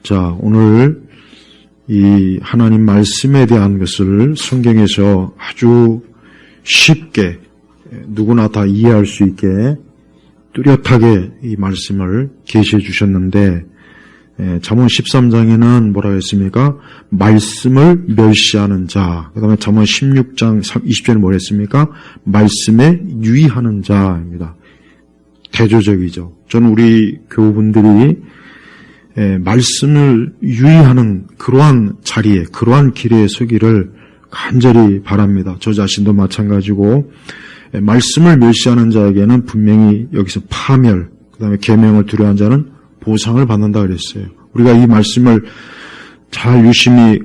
자, 오늘 이 하나님 말씀에 대한 것을 성경에서 아주 쉽게 누구나 다 이해할 수 있게 뚜렷하게 이 말씀을 계시해 주셨는데, 잠언 13장에는 뭐라고 했습니까? 말씀을 멸시하는 자. 그 다음에 잠언 16장 20절에 뭐라 했습니까? 말씀에 유의하는 자입니다. 대조적이죠. 저는 우리 교우분들이 말씀을 유의하는 그러한 자리에, 그러한 길에 서기를 간절히 바랍니다. 저 자신도 마찬가지고, 말씀을 멸시하는 자에게는 분명히 여기서 파멸, 그 다음에 계명을 두려워하는 자는 보상을 받는다 그랬어요. 우리가 이 말씀을 잘 유심히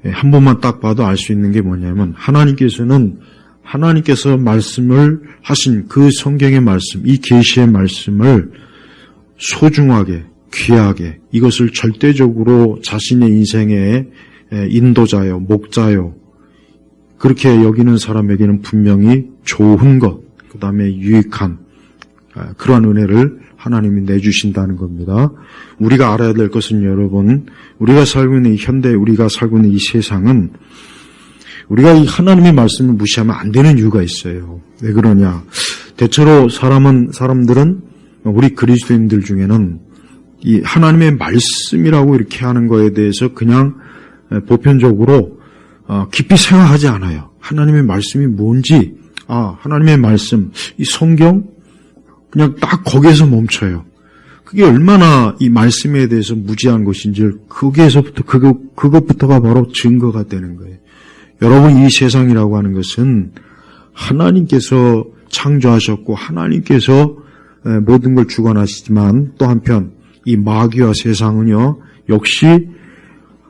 한 번만 딱 봐도 알 수 있는 게 뭐냐면, 하나님께서 말씀을 하신 그 성경의 말씀, 이 계시의 말씀을 소중하게, 귀하게, 이것을 절대적으로 자신의 인생의 인도자요, 목자요, 그렇게 여기는 사람에게는 분명히 좋은 것, 그 다음에 유익한 그러한 은혜를 하나님이 내주신다는 겁니다. 우리가 알아야 될 것은, 여러분, 우리가 살고 있는 이 현대, 우리가 살고 있는 이 세상은 우리가 이 하나님의 말씀을 무시하면 안 되는 이유가 있어요. 왜 그러냐? 대체로 사람들은, 우리 그리스도인들 중에는 이 하나님의 말씀이라고 이렇게 하는 거에 대해서 그냥 보편적으로 깊이 생각하지 않아요. 하나님의 말씀이 뭔지, 하나님의 말씀, 이 성경, 그냥 딱 거기에서 멈춰요. 그게 얼마나 이 말씀에 대해서 무지한 것인지 그것부터가 바로 증거가 되는 거예요. 여러분, 이 세상이라고 하는 것은 하나님께서 창조하셨고 하나님께서 모든 걸 주관하시지만, 또 한편 이 마귀와 세상은요, 역시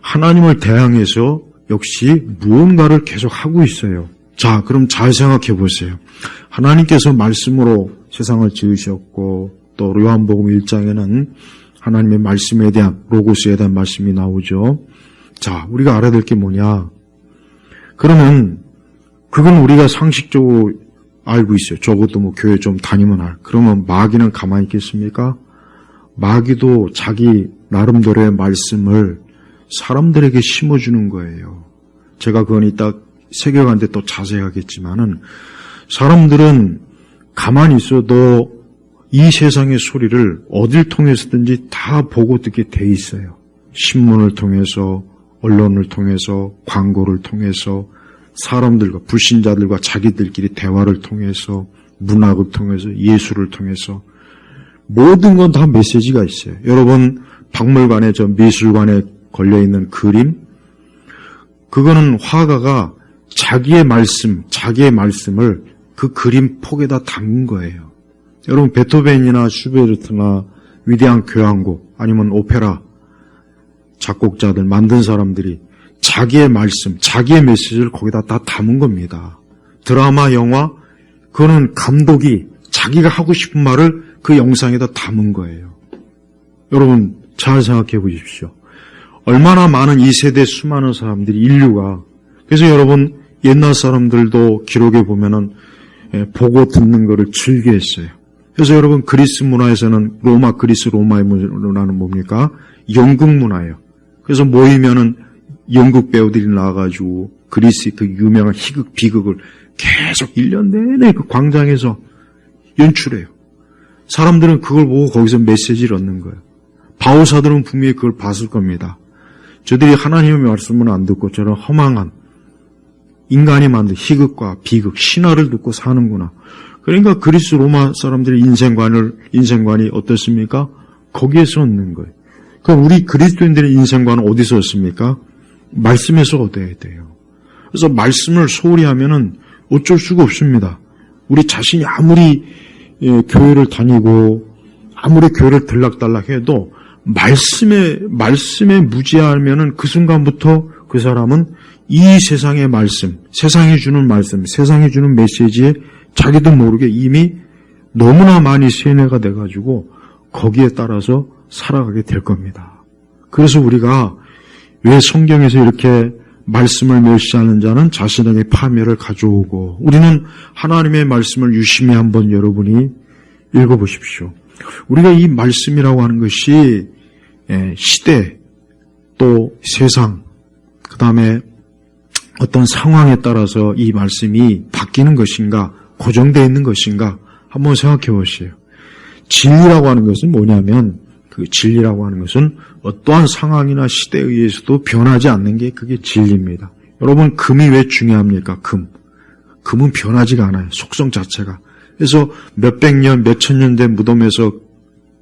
하나님을 대항해서 역시 무언가를 계속 하고 있어요. 자, 그럼 잘 생각해 보세요. 하나님께서 말씀으로 세상을 지으셨고, 또 요한복음 1장에는 하나님의 말씀에 대한, 로고스에 대한 말씀이 나오죠. 자, 우리가 알아야 될 게 뭐냐? 그러면 그건 우리가 상식적으로 알고 있어요. 적어도 뭐 교회 좀 다니면 그러면 마귀는 가만히 있겠습니까? 마귀도 자기 나름대로의 말씀을 사람들에게 심어주는 거예요. 제가 그건 이따 세계관인데 또 자세히 하겠지만은, 사람들은 가만히 있어도 이 세상의 소리를 어딜 통해서든지 다 보고 듣게 돼 있어요. 신문을 통해서, 언론을 통해서, 광고를 통해서, 사람들과, 불신자들과 자기들끼리 대화를 통해서, 문학을 통해서, 예술을 통해서, 모든 건 다 메시지가 있어요. 여러분, 박물관에, 미술관에 걸려있는 그림, 그거는 화가가 자기의 말씀을 그 그림 폭에다 담은 거예요. 여러분, 베토벤이나 슈베르트나 위대한 교향곡, 아니면 오페라 작곡자들, 만든 사람들이 자기의 말씀, 자기의 메시지를 거기다 다 담은 겁니다. 드라마, 영화, 그거는 감독이 자기가 하고 싶은 말을 그 영상에다 담은 거예요. 여러분, 잘 생각해 보십시오. 얼마나 많은 이 세대 수많은 사람들이, 인류가, 그래서 여러분, 옛날 사람들도 기록에 보면은 보고 듣는 거를 즐겨했어요. 그래서 여러분, 그리스 문화에서는 그리스 로마의 문화는 뭡니까? 연극 문화예요. 그래서 모이면은 연극 배우들이 나와가지고 그리스 그 유명한 희극, 비극을 계속 1년 내내 그 광장에서 연출해요. 사람들은 그걸 보고 거기서 메시지를 얻는 거예요. 바오사들은 분명히 그걸 봤을 겁니다. 저들이 하나님의 말씀을 안 듣고 저런 허망한 인간이 만든 희극과 비극, 신화를 듣고 사는구나. 그러니까 그리스 로마 사람들의 인생관이 어떻습니까? 거기에서 얻는 거예요. 그럼 우리 그리스도인들의 인생관은 어디서 얻습니까? 말씀에서 얻어야 돼요. 그래서 말씀을 소홀히 하면은 어쩔 수가 없습니다. 우리 자신이 아무리 교회를 다니고 아무리 교회를 들락달락 해도 말씀에 무지하면은 그 순간부터 그 사람은 이 세상의 말씀, 세상이 주는 말씀, 세상이 주는 메시지에 자기도 모르게 이미 너무나 많이 세뇌가 돼가지고 거기에 따라서 살아가게 될 겁니다. 그래서 우리가 왜 성경에서 이렇게 말씀을 멸시하는 자는 자신에게 파멸을 가져오고, 우리는 하나님의 말씀을 유심히 한번 여러분이 읽어보십시오. 우리가 이 말씀이라고 하는 것이 시대, 또 세상, 그 다음에 어떤 상황에 따라서 이 말씀이 바뀌는 것인가, 고정되어 있는 것인가 한번 생각해 보시오. 진리라고 하는 것은 뭐냐면, 그 진리라고 하는 것은 어떠한 상황이나 시대에 의해서도 변하지 않는 게 그게 진리입니다. 여러분, 금이 왜 중요합니까? 금은 변하지가 않아요. 속성 자체가. 그래서 몇백 년, 몇천 년 된 무덤에서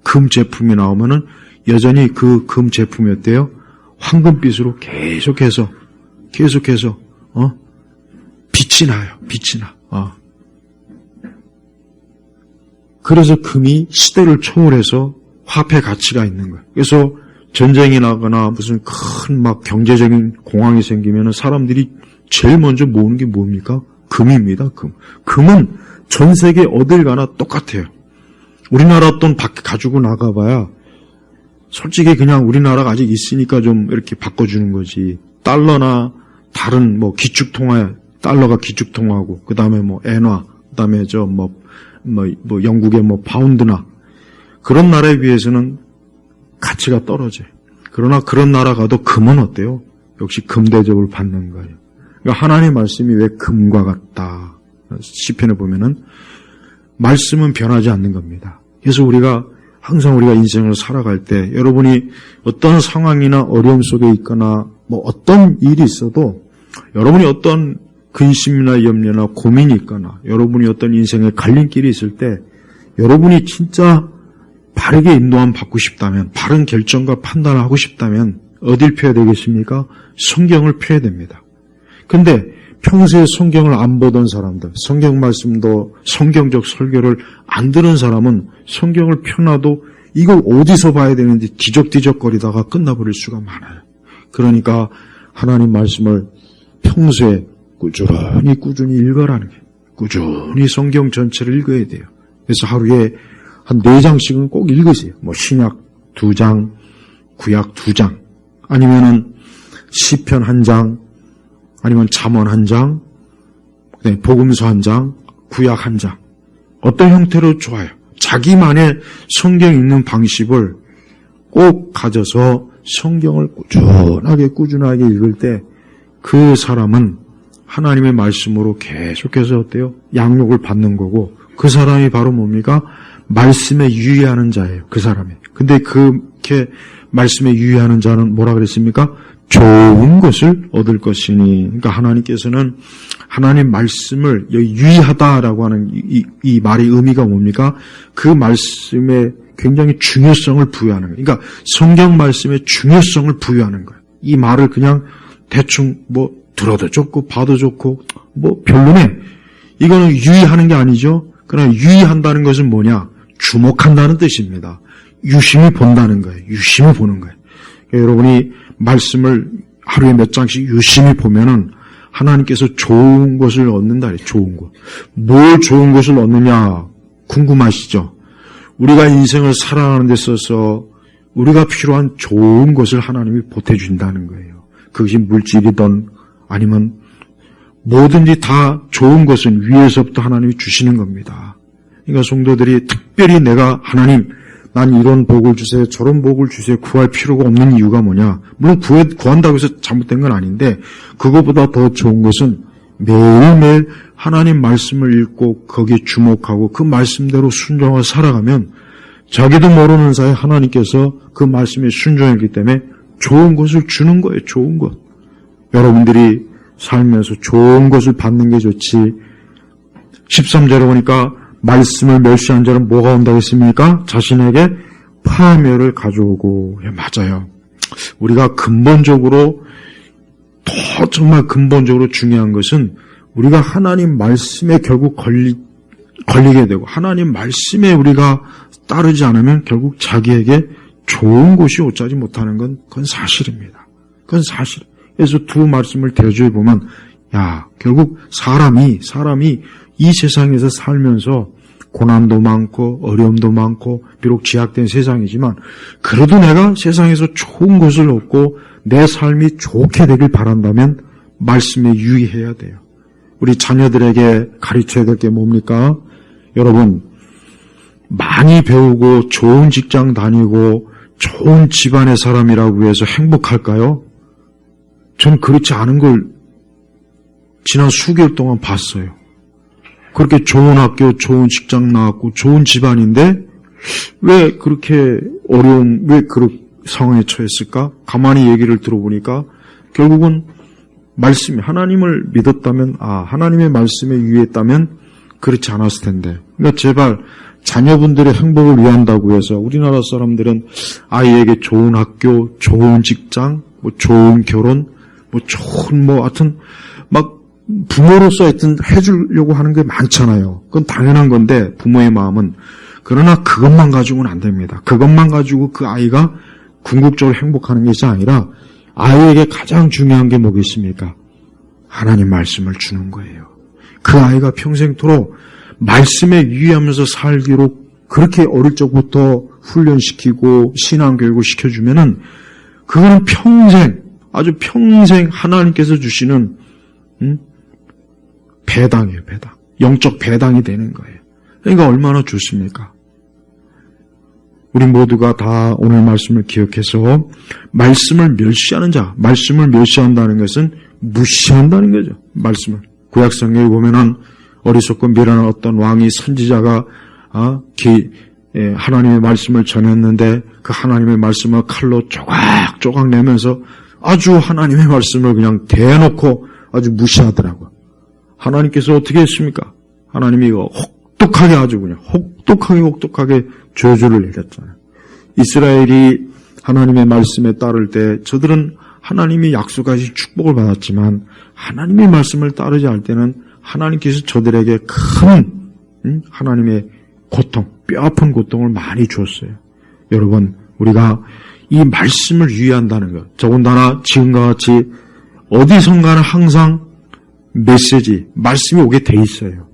금 제품이 나오면은 여전히 그 금 제품이 어때요? 황금빛으로 계속해서 빛이 나요. 빛이 나. 그래서 금이 시대를 초월해서 화폐 가치가 있는 거예요. 그래서 전쟁이 나거나 무슨 큰 막 경제적인 공황이 생기면은 사람들이 제일 먼저 모으는 게 뭡니까? 금입니다. 금은 전 세계 어딜 가나 똑같아요. 우리나라 돈 밖에 가지고 나가봐야 솔직히 그냥 우리나라가 아직 있으니까 좀 이렇게 바꿔주는 거지. 달러나 다른 뭐 기축통화, 달러가 기축통화고, 그 다음에 뭐 엔화, 그 다음에 영국의 뭐 파운드나 그런 나라에 비해서는 가치가 떨어져요. 그러나 그런 나라 가도 금은 어때요? 역시 금 대접을 받는 거예요. 그러니까 하나님의 말씀이 왜 금과 같다. 시편에 보면은 말씀은 변하지 않는 겁니다. 그래서 항상 우리가 인생을 살아갈 때 여러분이 어떤 상황이나 어려움 속에 있거나 뭐 어떤 일이 있어도 여러분이 어떤 근심이나 염려나 고민이 있거나 여러분이 어떤 인생의 갈림길이 있을 때 여러분이 진짜 바르게 인도함 받고 싶다면, 바른 결정과 판단을 하고 싶다면 어딜 펴야 되겠습니까? 성경을 펴야 됩니다. 근데 평소에 성경을 안 보던 사람들, 성경 말씀도 성경적 설교를 안 들은 사람은 성경을 펴놔도 이걸 어디서 봐야 되는지 뒤적뒤적거리다가 끝나버릴 수가 많아요. 그러니까 하나님 말씀을 평소에 꾸준히 읽어라는 게, 꾸준히 성경 전체를 읽어야 돼요. 그래서 하루에 한 4장씩은 꼭 읽으세요. 뭐 신약 2장, 구약 2장, 아니면은 시편 1장, 아니면 잠언 1장, 복음서 1장, 구약 1장. 어떤 형태로 좋아요. 자기만의 성경 읽는 방식을 꼭 가져서 성경을 꾸준하게 읽을 때 그 사람은 하나님의 말씀으로 계속해서 어때요? 양육을 받는 거고, 그 사람이 바로 뭡니까? 말씀에 유의하는 자예요. 그 사람이. 근데 그렇게 말씀에 유의하는 자는 뭐라 그랬습니까? 좋은 것을 얻을 것이니. 그러니까 하나님께서는 하나님 말씀을 유의하다라고 하는 이 말의 의미가 뭡니까? 그 말씀에 굉장히 중요성을 부여하는 거예요. 그러니까 성경 말씀에 중요성을 부여하는 거예요. 이 말을 그냥 대충 뭐 들어도 좋고 봐도 좋고 뭐 별로네. 이거는 유의하는 게 아니죠. 그러나 유의한다는 것은 뭐냐? 주목한다는 뜻입니다. 유심히 본다는 거예요. 유심히 보는 거예요. 그러니까 여러분이 말씀을 하루에 몇 장씩 유심히 보면은 하나님께서 좋은 것을 얻는다 그래요. 좋은 것. 뭘 좋은 것을 얻느냐 궁금하시죠? 우리가 인생을 살아가는 데 있어서 우리가 필요한 좋은 것을 하나님이 보태준다는 거예요. 그것이 물질이든 아니면 뭐든지 다 좋은 것은 위에서부터 하나님이 주시는 겁니다. 그러니까 성도들이 특별히 내가 하나님 난 이런 복을 주세요, 저런 복을 주세요 구할 필요가 없는 이유가 뭐냐? 물론 구한다고 해서 잘못된 건 아닌데 그거보다 더 좋은 것은 매일매일 하나님 말씀을 읽고 거기에 주목하고 그 말씀대로 순종하고 살아가면 자기도 모르는 사이에 하나님께서 그 말씀에 순종했기 때문에 좋은 것을 주는 거예요. 좋은 것. 여러분들이 살면서 좋은 것을 받는 게 좋지. 13절에 보니까 말씀을 멸시한 자는 뭐가 온다고 했습니까? 자신에게 파멸을 가져오고. 예, 맞아요. 우리가 근본적으로 정말 근본적으로 중요한 것은 우리가 하나님 말씀에 결국 걸리게 되고 하나님 말씀에 우리가 따르지 않으면 결국 자기에게 좋은 곳이 오지 못하는 그건 사실입니다. 그건 사실. 그래서 두 말씀을 대조해 보면 결국 사람이 이 세상에서 살면서 고난도 많고 어려움도 많고 비록 제약된 세상이지만 그래도 내가 세상에서 좋은 것을 얻고 내 삶이 좋게 되길 바란다면 말씀에 유의해야 돼요. 우리 자녀들에게 가르쳐야 될 게 뭡니까? 여러분 많이 배우고 좋은 직장 다니고 좋은 집안의 사람이라고 해서 행복할까요? 전 그렇지 않은 걸 지난 수개월 동안 봤어요. 그렇게 좋은 학교, 좋은 직장 나왔고 좋은 집안인데 왜 그렇게 왜 그런 상황에 처했을까? 가만히 얘기를 들어보니까 결국은 말씀이 하나님을 믿었다면, 하나님의 말씀에 유의했다면 그렇지 않았을 텐데. 그러니까 제발 자녀분들의 행복을 위한다고 해서 우리나라 사람들은 아이에게 좋은 학교, 좋은 직장, 좋은 결혼, 하여튼 막 부모로서 하여튼 해주려고 하는 게 많잖아요. 그건 당연한 건데 부모의 마음은. 그러나 그것만 가지고는 안 됩니다. 그것만 가지고 그 아이가 궁극적으로 행복하는 것이 아니라 아이에게 가장 중요한 게 뭐겠습니까? 하나님 말씀을 주는 거예요. 그 아이가 평생토록 말씀에 유의하면서 살기로 그렇게 어릴 적부터 훈련시키고 신앙교육을 시켜주면은 그거는 아주 평생 하나님께서 주시는 배당이에요, 배당. 영적 배당이 되는 거예요. 그러니까 얼마나 좋습니까? 우리 모두가 다 오늘 말씀을 기억해서 말씀을 멸시한다는 것은 무시한다는 거죠. 말씀을. 구약성경에 보면은 어리석고 미련한 어떤 왕이 선지자가 하나님의 말씀을 전했는데 그 하나님의 말씀을 칼로 조각조각 내면서 아주 하나님의 말씀을 그냥 대놓고 아주 무시하더라고요. 하나님께서 어떻게 했습니까? 하나님이 이거 혹독하게 아주 그냥 혹독하게 저주를 내렸잖아요. 이스라엘이 하나님의 말씀에 따를 때 저들은 하나님이 약속하신 축복을 받았지만 하나님의 말씀을 따르지 않을 때는 하나님께서 저들에게 큰 하나님의 고통, 뼈아픈 고통을 많이 주었어요. 여러분, 우리가 이 말씀을 유의한다는 것, 더군다나 지금과 같이 어디선가는 항상 말씀이 오게 돼 있어요.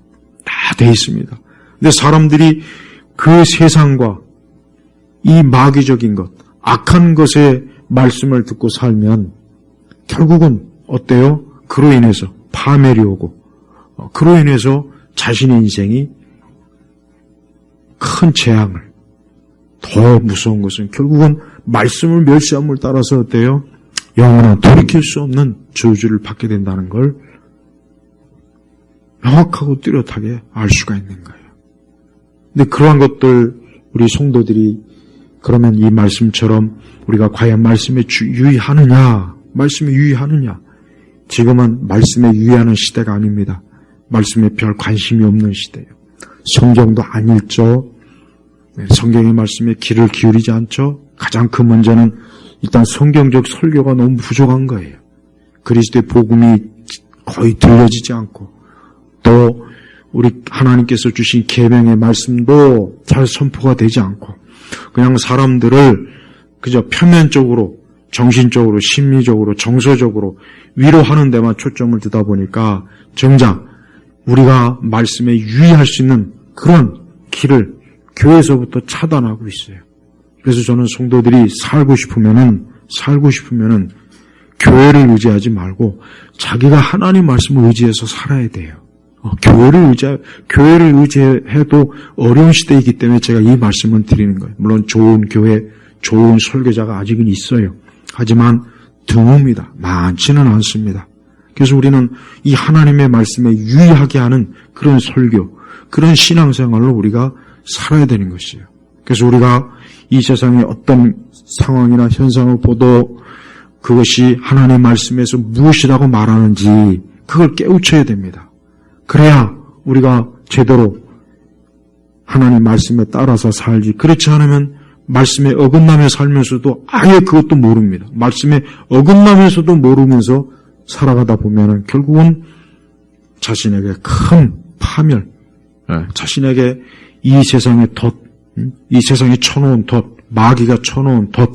다 돼 있습니다. 근데 사람들이 그 세상과 이 마귀적인 것, 악한 것의 말씀을 듣고 살면 결국은 어때요? 그로 인해서 파멸이 오고 그로 인해서 자신의 인생이 큰 재앙을, 더 무서운 것은 결국은 말씀을 멸시함을 따라서 어때요? 영원한 돌이킬 수 없는 저주를 받게 된다는 걸 명확하고 뚜렷하게 알 수가 있는 거예요. 근데 그러한 것들 우리 성도들이 그러면 이 말씀처럼 우리가 과연 말씀에 유의하느냐? 지금은 말씀에 유의하는 시대가 아닙니다. 말씀에 별 관심이 없는 시대예요. 성경도 안 읽죠. 성경의 말씀에 귀를 기울이지 않죠. 가장 큰 문제는 일단 성경적 설교가 너무 부족한 거예요. 그리스도의 복음이 거의 들려지지 않고 또 우리 하나님께서 주신 계명의 말씀도 잘 선포가 되지 않고 그냥 사람들을 그저 표면적으로, 정신적으로, 심리적으로, 정서적으로 위로하는 데만 초점을 두다 보니까 정작 우리가 말씀에 유의할 수 있는 그런 길을 교회에서부터 차단하고 있어요. 그래서 저는 성도들이 살고 싶으면은 교회를 의지하지 말고 자기가 하나님 말씀을 의지해서 살아야 돼요. 교회를 의지해도 어려운 시대이기 때문에 제가 이 말씀을 드리는 거예요. 물론 좋은 교회, 좋은 설교자가 아직은 있어요. 하지만 드뭅니다. 많지는 않습니다. 그래서 우리는 이 하나님의 말씀에 유의하게 하는 그런 설교, 그런 신앙생활로 우리가 살아야 되는 것이에요. 그래서 우리가 이 세상의 어떤 상황이나 현상을 보도 그것이 하나님의 말씀에서 무엇이라고 말하는지 그걸 깨우쳐야 됩니다. 그래야 우리가 제대로 하나님 말씀에 따라서 살지. 그렇지 않으면 말씀에 어긋나며 살면서도 아예 그것도 모릅니다. 말씀에 어긋나면서도 모르면서 살아가다 보면은 결국은 자신에게 큰 파멸, 자신에게 이 세상의 덫, 이 세상에 쳐놓은 덫, 마귀가 쳐놓은 덫,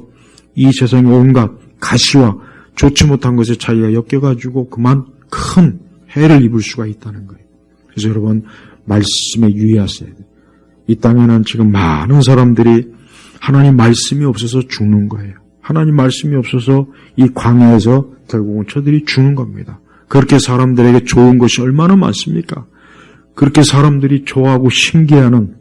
이 세상의 온갖 가시와 좋지 못한 것에 자기가 엮여가지고 그만 큰 해를 입을 수가 있다는 거예요. 그래서 여러분 말씀에 유의하셔야 돼요. 이 땅에는 지금 많은 사람들이 하나님 말씀이 없어서 죽는 거예요. 하나님 말씀이 없어서 이 광야에서 결국은 저들이 죽는 겁니다. 그렇게 사람들에게 좋은 것이 얼마나 많습니까? 그렇게 사람들이 좋아하고 신기해하는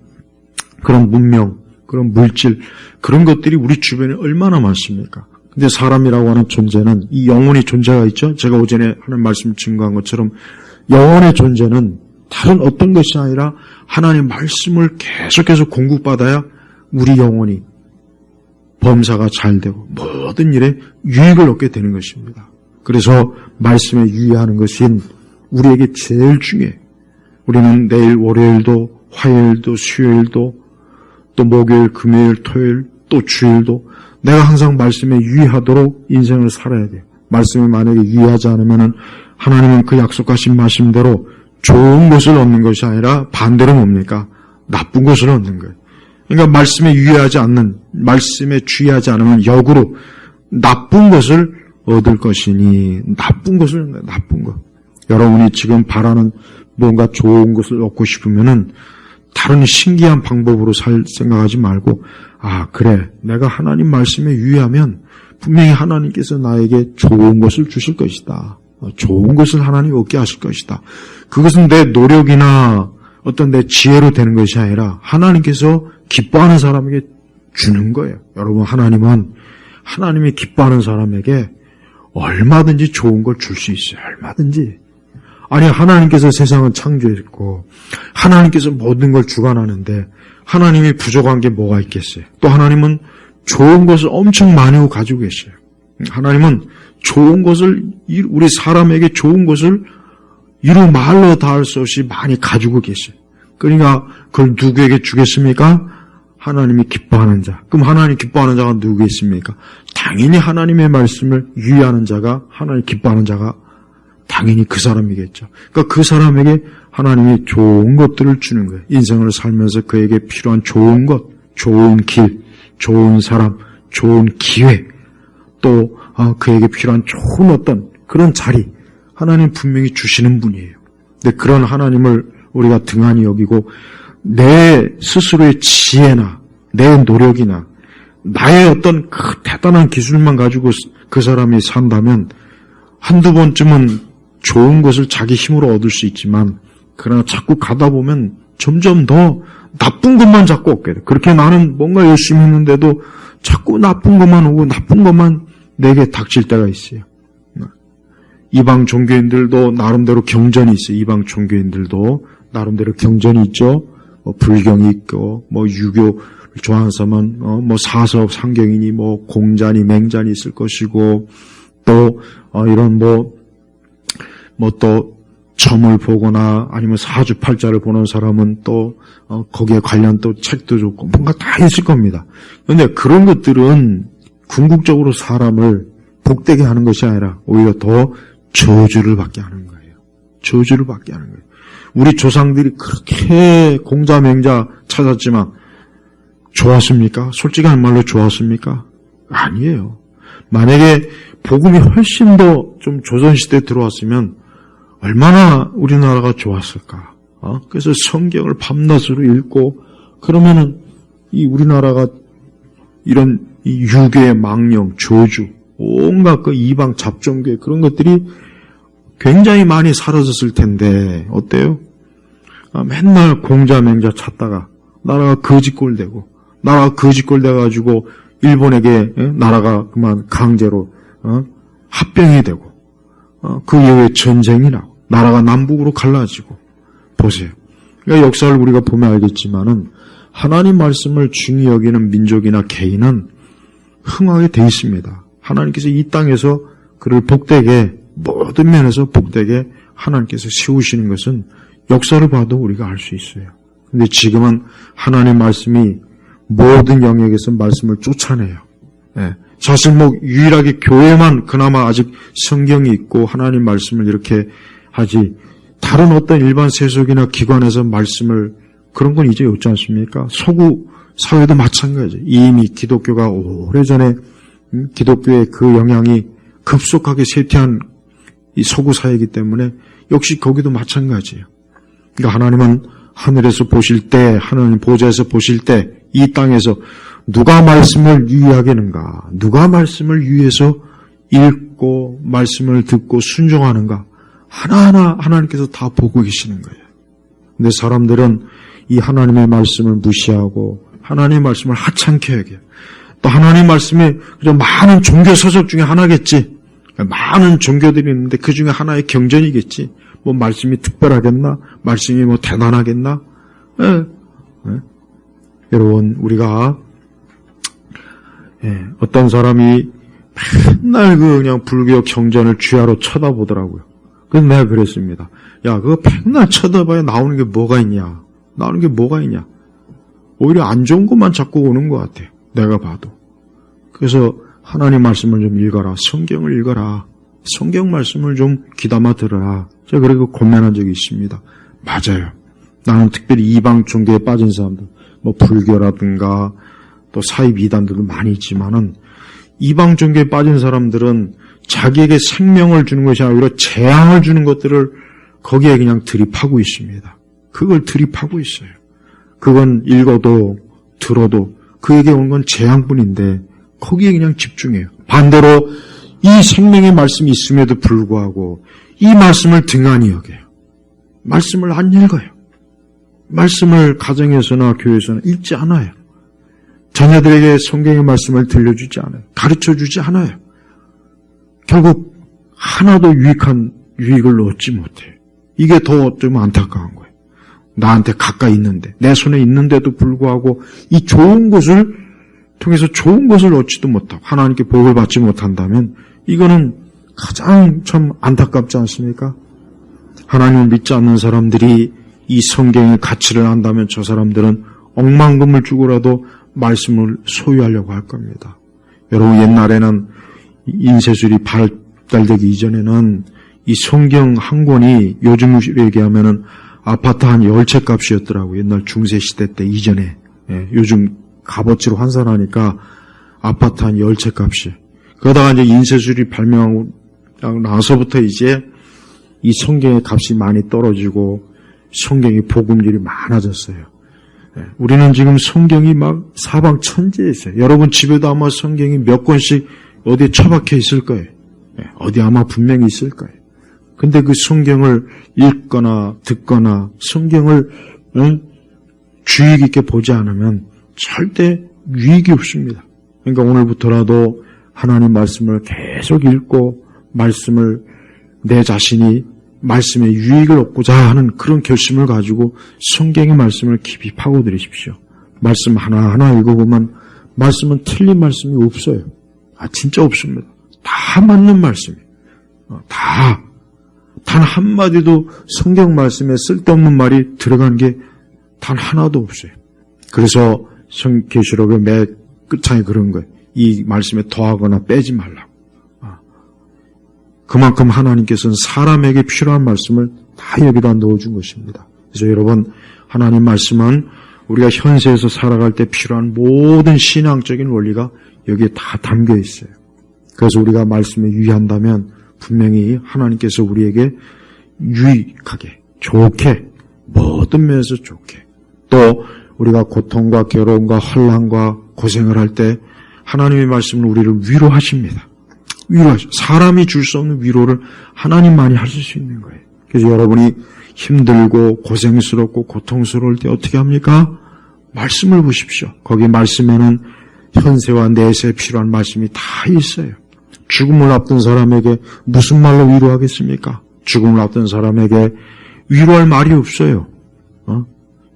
그런 문명, 그런 물질, 그런 것들이 우리 주변에 얼마나 많습니까? 근데 사람이라고 하는 존재는 이 영혼의 존재가 있죠. 제가 오전에 하는 말씀 증거한 것처럼 영혼의 존재는 다른 어떤 것이 아니라 하나님의 말씀을 계속해서 공급받아야 우리 영혼이 범사가 잘 되고 모든 일에 유익을 얻게 되는 것입니다. 그래서 말씀에 유의하는 것은 우리에게 제일 중요해요. 우리는 내일 월요일도 화요일도 수요일도 또 목요일, 금요일, 토요일 또 주일도 내가 항상 말씀에 유의하도록 인생을 살아야 돼요. 말씀에 만약에 유의하지 않으면 하나님은 그 약속하신 말씀대로 좋은 것을 얻는 것이 아니라 반대로 뭡니까? 나쁜 것을 얻는 거예요. 그러니까 말씀에 유의하지 않는, 말씀에 주의하지 않으면 역으로 나쁜 것을 얻을 것이니 나쁜 것을, 나쁜 것. 여러분이 지금 바라는 뭔가 좋은 것을 얻고 싶으면은 다른 신기한 방법으로 살 생각하지 말고, 아, 그래. 내가 하나님 말씀에 유의하면 분명히 하나님께서 나에게 좋은 것을 주실 것이다. 좋은 것을 하나님 얻게 하실 것이다. 그것은 내 노력이나 어떤 내 지혜로 되는 것이 아니라 하나님께서 기뻐하는 사람에게 주는 거예요. 여러분, 하나님은 하나님이 기뻐하는 사람에게 얼마든지 좋은 걸 줄 수 있어요. 얼마든지. 아니, 하나님께서 세상을 창조했고 하나님께서 모든 걸 주관하는데 하나님이 부족한 게 뭐가 있겠어요? 또 하나님은 좋은 것을 엄청 많이 가지고 계셔요. 하나님은 좋은 것을, 우리 사람에게 좋은 것을 이루 말로 다 할 수 없이 많이 가지고 계셔요. 그러니까 그걸 누구에게 주겠습니까? 하나님이 기뻐하는 자. 그럼 하나님 기뻐하는 자가 누구겠습니까? 당연히 하나님의 말씀을 유의하는 자가, 하나님 기뻐하는 자가 당연히 그 사람이겠죠. 그러니까 그 사람에게 하나님이 좋은 것들을 주는 거예요. 인생을 살면서 그에게 필요한 좋은 것, 좋은 길, 좋은 사람, 좋은 기회, 또 그에게 필요한 좋은 어떤 그런 자리, 하나님 분명히 주시는 분이에요. 근데 그런 하나님을 우리가 등한히 여기고 내 스스로의 지혜나 내 노력이나 나의 어떤 그 대단한 기술만 가지고 그 사람이 산다면 한두 번쯤은 좋은 것을 자기 힘으로 얻을 수 있지만, 그러나 자꾸 가다 보면 점점 더 나쁜 것만 자꾸 얻게 돼. 그렇게 나는 뭔가 열심히 했는데도 자꾸 나쁜 것만 오고 나쁜 것만 내게 닥칠 때가 있어요. 이방 종교인들도 나름대로 경전이 있어요. 이방 종교인들도 나름대로 경전이 있죠. 불경이 있고, 유교를 좋아하는 사람은 사서 상경이니 공자니 맹자니 있을 것이고, 또 이런 또 점을 보거나 아니면 사주팔자를 보는 사람은 또 거기에 관련 또 책도 좋고 뭔가 다 있을 겁니다. 그런데 그런 것들은 궁극적으로 사람을 복되게 하는 것이 아니라 오히려 더 저주를 받게 하는 거예요. 저주를 받게 하는 거예요. 우리 조상들이 그렇게 공자 맹자 찾았지만 좋았습니까? 솔직한 말로 좋았습니까? 아니에요. 만약에 복음이 훨씬 더 좀 조선시대에 들어왔으면 얼마나 우리나라가 좋았을까. 그래서 성경을 밤낮으로 읽고 그러면은 이 우리나라가 이런 이 유괴, 망령, 저주, 온갖 그 이방 잡종교 그런 것들이 굉장히 많이 사라졌을 텐데 어때요? 맨날 공자 맹자 찾다가 나라가 거지꼴 되고 나라가 거지꼴 돼가지고 일본에게 나라가 그만 강제로 합병이 되고 그 이후에 전쟁이 나고 나라가 남북으로 갈라지고 보세요. 그러니까 역사를 우리가 보면 알겠지만은 하나님 말씀을 중히 여기는 민족이나 개인은 흥하게 돼 있습니다. 하나님께서 이 땅에서 그를 복되게 모든 면에서 복되게 하나님께서 세우시는 것은 역사를 봐도 우리가 알 수 있어요. 근데 지금은 하나님 말씀이 모든 영역에서 말씀을 쫓아내요. 사실 유일하게 교회만 그나마 아직 성경이 있고 하나님 말씀을 이렇게 하지 다른 어떤 일반 세속이나 기관에서 말씀을 그런 건 이제 없지 않습니까? 서구 사회도 마찬가지죠. 이미 기독교가 오래전에 기독교의 그 영향이 급속하게 쇠퇴한 이 서구 사회이기 때문에 역시 거기도 마찬가지예요. 그러니까 하나님은 하늘에서 보실 때, 하나님 보좌에서 보실 때 이 땅에서 누가 말씀을 유의하겠는가? 누가 말씀을 유의해서 읽고 말씀을 듣고 순종하는가? 하나하나 하나님께서 다 보고 계시는 거예요. 근데 사람들은 이 하나님의 말씀을 무시하고 하나님의 말씀을 하찮게 여겨요. 또 하나님의 말씀이 그저 많은 종교 서적 중에 하나겠지. 많은 종교들이 있는데 그 중에 하나의 경전이겠지. 뭐 말씀이 특별하겠나? 말씀이 뭐 대단하겠나? 여러분, 우리가 어떤 사람이 맨날 그냥 불교 경전을 쥐하로 쳐다보더라고요. 그래서 내가 그랬습니다. 야, 그거 맨날 쳐다봐야 나오는 게 뭐가 있냐? 나오는 게 뭐가 있냐? 오히려 안 좋은 것만 자꾸 오는 것 같아요. 내가 봐도. 그래서 하나님 말씀을 좀 읽어라. 성경을 읽어라. 성경 말씀을 좀 귀담아 들어라. 제가 그렇게 고민한 적이 있습니다. 맞아요. 나는 특별히 이방 종교에 빠진 사람들, 뭐 불교라든가 또 사입 이단들도 많이 있지만은 이방 종교에 빠진 사람들은 자기에게 생명을 주는 것이 아니라 오히려 재앙을 주는 것들을 거기에 그냥 들이파고 있습니다. 그걸 들이파고 있어요. 그건 읽어도 들어도 그에게 온 건 재앙뿐인데 거기에 그냥 집중해요. 반대로 이 생명의 말씀이 있음에도 불구하고 이 말씀을 등한히 여겨요. 말씀을 안 읽어요. 말씀을 가정에서나 교회에서나 읽지 않아요. 자녀들에게 성경의 말씀을 들려주지 않아요. 가르쳐주지 않아요. 결국 하나도 유익을 얻지 못해요. 이게 더 좀 안타까운 거예요. 나한테 가까이 있는데, 내 손에 있는데도 불구하고 이 좋은 것을 통해서 좋은 것을 얻지도 못하고 하나님께 복을 받지 못한다면 이거는 가장 참 안타깝지 않습니까? 하나님을 믿지 않는 사람들이 이 성경의 가치를 안다면 저 사람들은 억만금을 주고라도 말씀을 소유하려고 할 겁니다. 여러분, 옛날에는 인쇄술이 발달되기 이전에는 이 성경 한 권이 요즘으로 얘기하면은 아파트 한 10채 값이었더라고요. 옛날 중세시대 때 이전에. 요즘 값어치로 환산하니까 아파트 한 10채 값이. 그러다가 이제 인쇄술이 발명하고 나서부터 이제 이 성경의 값이 많이 떨어지고 성경의 복음들이 많아졌어요. 우리는 지금 성경이 막 사방천지에 있어요. 여러분 집에도 아마 성경이 몇 권씩 어디에 처박혀 있을 거예요. 어디 아마 분명히 있을 거예요. 근데 그 성경을 읽거나 듣거나 성경을 주의 깊게 보지 않으면 절대 유익이 없습니다. 그러니까 오늘부터라도 하나님 말씀을 계속 읽고 말씀을 내 자신이 말씀의 유익을 얻고자 하는 그런 결심을 가지고 성경의 말씀을 깊이 파고들이십시오. 말씀 하나하나 읽어보면 말씀은 틀린 말씀이 없어요. 진짜 없습니다. 다 맞는 말씀이에요. 단 한마디도 성경 말씀에 쓸데없는 말이 들어간 게 단 하나도 없어요. 그래서 계시록의 매 끝창에 그런 거예요. 이 말씀에 더하거나 빼지 말라고. 그만큼 하나님께서는 사람에게 필요한 말씀을 다 여기다 넣어준 것입니다. 그래서 여러분, 하나님 말씀은 우리가 현세에서 살아갈 때 필요한 모든 신앙적인 원리가 여기에 다 담겨 있어요. 그래서 우리가 말씀에 유의한다면 분명히 하나님께서 우리에게 유익하게, 좋게, 모든 면에서 좋게, 또 우리가 고통과 괴로움과 혼란과 고생을 할 때 하나님의 말씀은 우리를 위로하십니다. 사람이 줄 수 없는 위로를 하나님만이 하실 수 있는 거예요. 그래서 여러분이 힘들고 고생스럽고 고통스러울 때 어떻게 합니까? 말씀을 보십시오. 거기 말씀에는 현세와 내세에 필요한 말씀이 다 있어요. 죽음을 앞둔 사람에게 무슨 말로 위로하겠습니까? 죽음을 앞둔 사람에게 위로할 말이 없어요.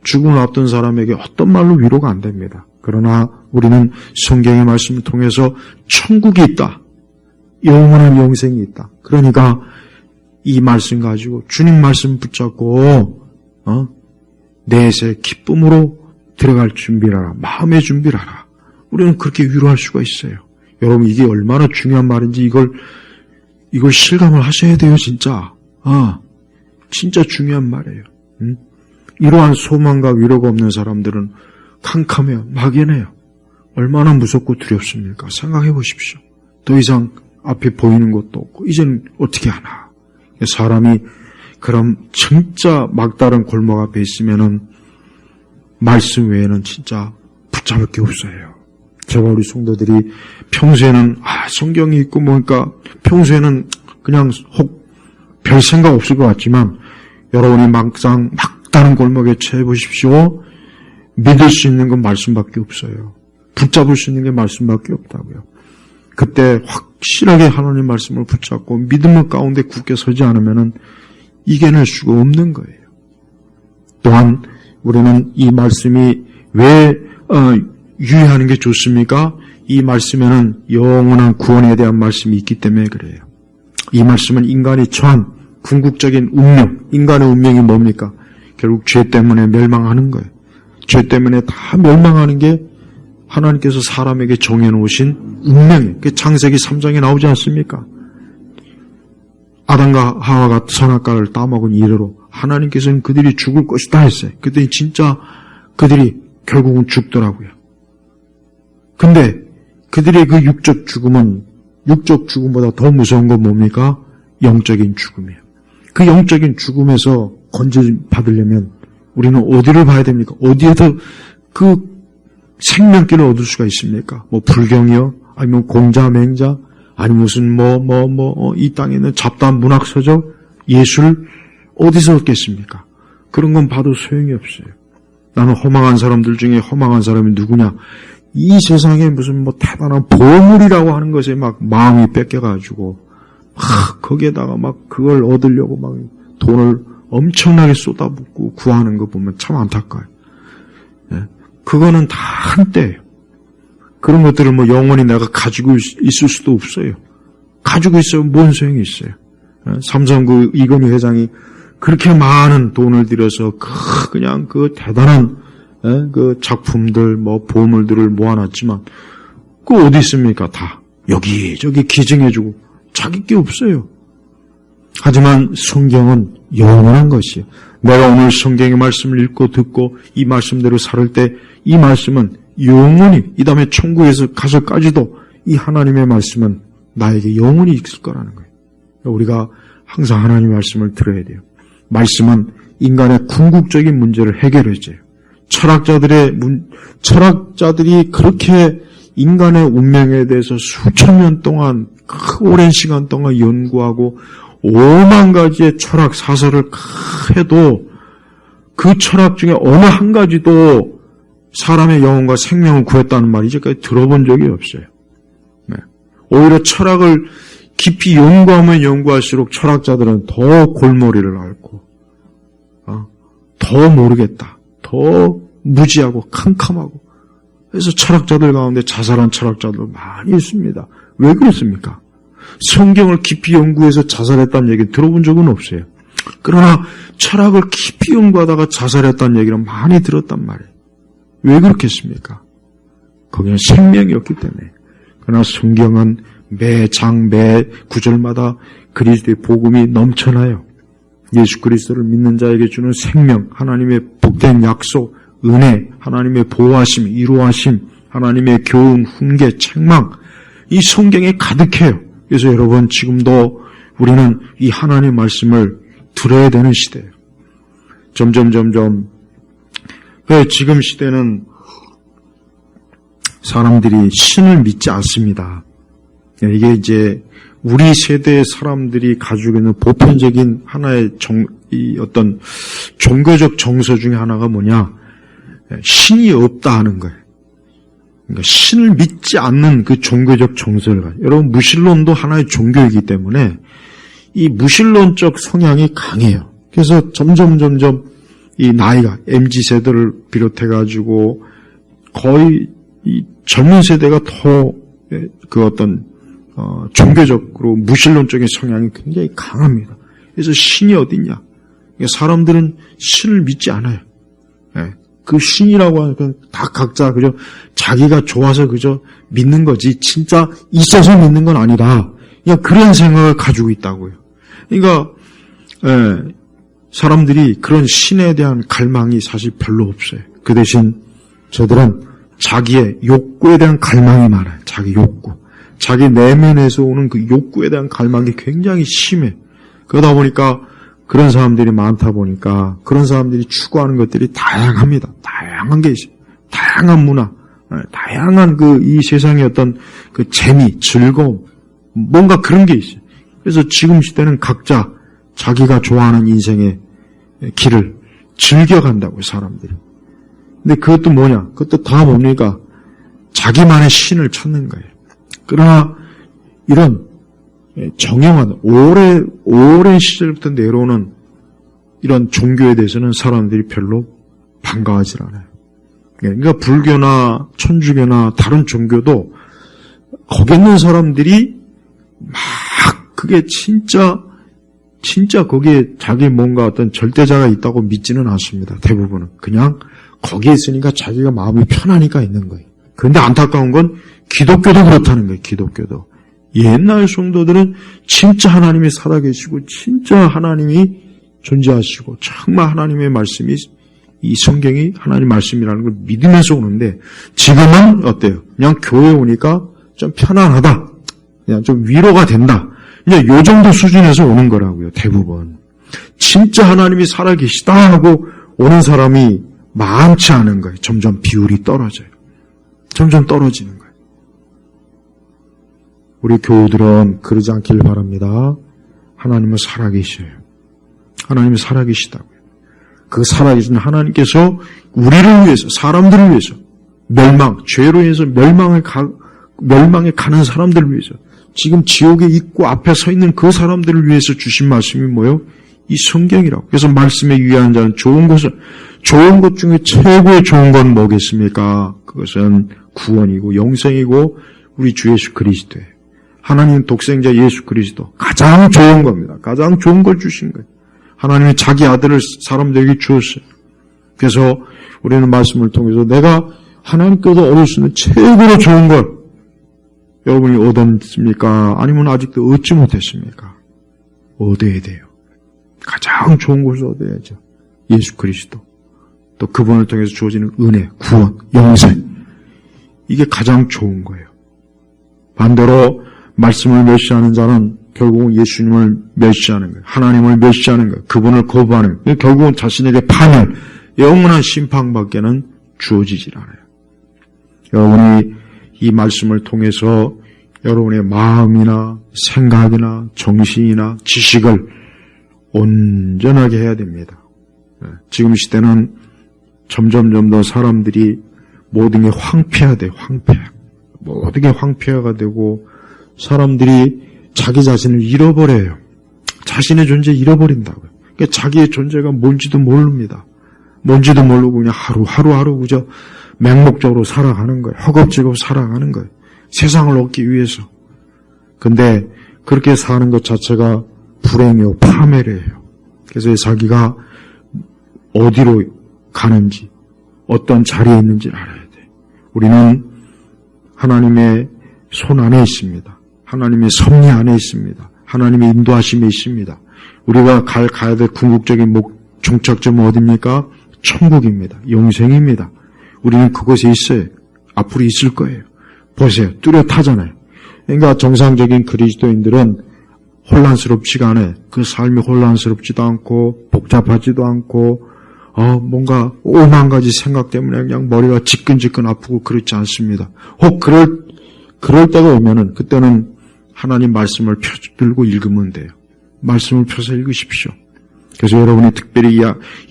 죽음을 앞둔 사람에게 어떤 말로 위로가 안 됩니다. 그러나 우리는 성경의 말씀을 통해서 천국이 있다. 영원한 영생이 있다. 그러니까 이 말씀 가지고 주님 말씀 붙잡고 내세 기쁨으로 들어갈 준비를 하라. 마음의 준비를 하라. 우리는 그렇게 위로할 수가 있어요. 여러분, 이게 얼마나 중요한 말인지 이걸 실감을 하셔야 돼요, 진짜. 진짜 중요한 말이에요. 이러한 소망과 위로가 없는 사람들은 캄캄해요. 막연해요. 얼마나 무섭고 두렵습니까? 생각해 보십시오. 더 이상 앞에 보이는 것도 없고 이제는 어떻게 하나. 사람이 그럼 진짜 막다른 골목 앞에 있으면은 말씀 외에는 진짜 붙잡을 게 없어요. 제가 우리 성도들이 평소에는 성경이 있고 뭐니까 평소에는 그냥 혹 별 생각 없을 것 같지만 여러분이 막상 막다른 골목에 처해 보십시오. 믿을 수 있는 건 말씀밖에 없어요. 붙잡을 수 있는 게 말씀밖에 없다고요. 그때 확실하게 하나님 말씀을 붙잡고 믿음 가운데 굳게 서지 않으면 이겨낼 수가 없는 거예요. 또한 우리는 이 말씀이 왜 유의하는 게 좋습니까? 이 말씀에는 영원한 구원에 대한 말씀이 있기 때문에 그래요. 이 말씀은 인간이 처한 궁극적인 운명, 인간의 운명이 뭡니까? 결국 죄 때문에 멸망하는 거예요. 죄 때문에 다 멸망하는 게 하나님께서 사람에게 정해놓으신 운명이에요. 그 창세기 3장에 나오지 않습니까? 아담과 하와가 선악과를 따먹은 이래로 하나님께서는 그들이 죽을 것이다 했어요. 그랬더니 진짜 그들이 결국은 죽더라고요. 근데 그들의 그 육적 죽음보다 더 무서운 건 뭡니까? 영적인 죽음이에요. 그 영적인 죽음에서 건져받으려면 우리는 어디를 봐야 됩니까? 어디에서 그 생명길을 얻을 수가 있습니까? 뭐 불경이요? 아니면 공자, 맹자? 아니 무슨 이 땅에 있는 잡다한 문학서적? 예술? 어디서 얻겠습니까? 그런 건 봐도 소용이 없어요. 나는 허망한 사람들 중에 허망한 사람이 누구냐? 이 세상에 무슨 대단한 보물이라고 하는 것에 막 마음이 뺏겨가지고 거기에다가 막 그걸 얻으려고 막 돈을 엄청나게 쏟아붓고 구하는 거 보면 참 안타까워요. 예? 그거는 다 한때예요. 그런 것들을 영원히 내가 가지고 있을 수도 없어요. 가지고 있으면 뭔 소용이 있어요. 예? 삼성그 이건희 회장이 그렇게 많은 돈을 들여서 그냥 그 대단한 그 작품들 보물들을 모아놨지만 그 어디 있습니까? 다 여기저기 기증해주고 자기 게 없어요. 하지만 성경은 영원한 것이에요. 내가 오늘 성경의 말씀을 읽고 듣고 이 말씀대로 살을 때 이 말씀은 영원히 이 다음에 천국에서 가서까지도 이 하나님의 말씀은 나에게 영원히 있을 거라는 거예요. 우리가 항상 하나님의 말씀을 들어야 돼요. 말씀은 인간의 궁극적인 문제를 해결해줘요. 철학자들이 그렇게 인간의 운명에 대해서 수천 년 동안 오랜 시간 동안 연구하고 5만 가지의 철학 사설을 해도 그 철학 중에 어느 한 가지도 사람의 영혼과 생명을 구했다는 말이 이제까지 들어본 적이 없어요. 네. 오히려 철학을 깊이 연구하면 연구할수록 철학자들은 더 골머리를 앓고 더 모르겠다. 더 무지하고 캄캄하고 그래서 철학자들 가운데 자살한 철학자들 많이 있습니다. 왜 그렇습니까? 성경을 깊이 연구해서 자살했다는 얘기 들어본 적은 없어요. 그러나 철학을 깊이 연구하다가 자살했다는 얘기는 많이 들었단 말이에요. 왜 그렇겠습니까? 거기는 생명이 없기 때문에. 그러나 성경은 매 장, 매 구절마다 그리스도의 복음이 넘쳐나요. 예수 그리스도를 믿는 자에게 주는 생명, 하나님의 복된 약속, 은혜, 하나님의 보호하심, 이루하심, 하나님의 교훈, 훈계, 책망, 이 성경에 가득해요. 그래서 여러분 지금도 우리는 이 하나님의 말씀을 들어야 되는 시대예요. 점점 지금 시대는 사람들이 신을 믿지 않습니다. 이게 이제 우리 세대의 사람들이 가지고 있는 보편적인 하나의 어떤 종교적 정서 중에 하나가 뭐냐? 신이 없다 하는 거예요. 그러니까 신을 믿지 않는 그 종교적 정서를 가지고. 여러분 무신론도 하나의 종교이기 때문에 이 무신론적 성향이 강해요. 그래서 점점 이 나이가 MZ세대를 비롯해가지고 거의 이 젊은 세대가 더 그 어떤 종교적으로 무신론적인 성향이 굉장히 강합니다. 그래서 신이 어딨냐? 사람들은 신을 믿지 않아요. 그 신이라고 하는 건 다 각자 그저 자기가 좋아서 그저 믿는 거지 진짜 있어서 믿는 건 아니다. 그냥 그런 생각을 가지고 있다고요. 그러니까 사람들이 그런 신에 대한 갈망이 사실 별로 없어요. 그 대신 저들은 자기의 욕구에 대한 갈망이 많아요. 자기 욕구. 자기 내면에서 오는 그 욕구에 대한 갈망이 굉장히 심해. 그러다 보니까 그런 사람들이 많다 보니까 그런 사람들이 추구하는 것들이 다양합니다. 다양한 게 있어요. 다양한 문화, 다양한 이 세상의 어떤 그 재미, 즐거움, 뭔가 그런 게 있어요. 그래서 지금 시대는 각자 자기가 좋아하는 인생의 길을 즐겨간다고요, 사람들이. 근데 그것도 뭐냐? 그것도 다 뭡니까? 자기만의 신을 찾는 거예요. 그러나 이런 정형화된 오랜 시절부터 내려오는 이런 종교에 대해서는 사람들이 별로 반가워하지 않아요. 그러니까 불교나 천주교나 다른 종교도 거기 있는 사람들이 막 그게 진짜 거기에 자기 뭔가 어떤 절대자가 있다고 믿지는 않습니다. 대부분은 그냥 거기에 있으니까 자기가 마음이 편하니까 있는 거예요. 그런데 안타까운 건 기독교도 그렇다는 거예요. 기독교도 옛날 성도들은 진짜 하나님이 살아계시고 진짜 하나님이 존재하시고 정말 하나님의 말씀이 이 성경이 하나님 말씀이라는 걸 믿으면서 오는데 지금은 어때요? 그냥 교회 오니까 좀 편안하다. 그냥 좀 위로가 된다. 이제 요 정도 수준에서 오는 거라고요. 대부분. 진짜 하나님이 살아계시다 하고 오는 사람이 많지 않은 거예요. 점점 비율이 떨어져요. 점점 떨어지는 거예요. 우리 교우들은 그러지 않길 바랍니다. 하나님은 살아계셔요. 하나님은 살아계시다고요. 그 살아계신 하나님께서 우리를 위해서, 사람들을 위해서, 죄로 인해서 멸망에 가는 사람들을 위해서, 지금 지옥에 있고 앞에 서 있는 그 사람들을 위해서 주신 말씀이 뭐예요? 이 성경이라고. 그래서 말씀에 유의하는 자는 좋은 것 중에 최고의 좋은 건 뭐겠습니까? 그것은 구원이고 영생이고 우리 주 예수 그리스도예요. 하나님 독생자 예수 그리스도 가장 좋은 겁니다. 가장 좋은 걸 주신 거예요. 하나님이 자기 아들을 사람들에게 주었어요. 그래서 우리는 말씀을 통해서 내가 하나님께서 얻을 수 있는 최고로 좋은 걸 여러분이 얻었습니까? 아니면 아직도 얻지 못했습니까? 얻어야 돼요. 가장 좋은 것을 얻어야죠. 예수 그리스도. 또 그분을 통해서 주어지는 은혜, 구원, 영생. 이게 가장 좋은 거예요. 반대로 말씀을 멸시하는 자는 결국은 예수님을 멸시하는 거예요. 하나님을 멸시하는 거예요. 그분을 거부하는 거예요. 결국은 자신에게 파멸, 영원한 심판밖에는 주어지질 않아요. 여러분이 이 말씀을 통해서 여러분의 마음이나 생각이나 정신이나 지식을 온전하게 해야 됩니다. 지금 시대는 점점 더 사람들이 모든 게 황폐화돼요. 모든 게 황폐화가 되고 사람들이 자기 자신을 잃어버려요. 자신의 존재 잃어버린다고요. 그러니까 자기의 존재가 뭔지도 모릅니다. 뭔지도 모르고 그냥 하루하루 그저 맹목적으로 살아가는 거예요. 허겁지겁 살아가는 거예요. 세상을 얻기 위해서. 근데 그렇게 사는 것 자체가 불행이요, 파멸이에요. 그래서 자기가 어디로 가는지, 어떤 자리에 있는지 알아야 돼요. 우리는 하나님의 손 안에 있습니다. 하나님의 섭리 안에 있습니다. 하나님의 인도하심에 있습니다. 우리가 가야 될 궁극적인 종착점은 어디입니까? 천국입니다. 영생입니다. 우리는 그곳에 있어요. 앞으로 있을 거예요. 보세요. 뚜렷하잖아요. 그러니까 정상적인 그리스도인들은 혼란스럽지가 않아요. 그 삶이 혼란스럽지도 않고 복잡하지도 않고 뭔가 5만 가지 생각 때문에 그냥 머리가 지끈지끈 아프고 그렇지 않습니다. 혹 그럴 때가 오면은 그때는 하나님 말씀을 들고 읽으면 돼요. 말씀을 펴서 읽으십시오. 그래서 여러분이 특별히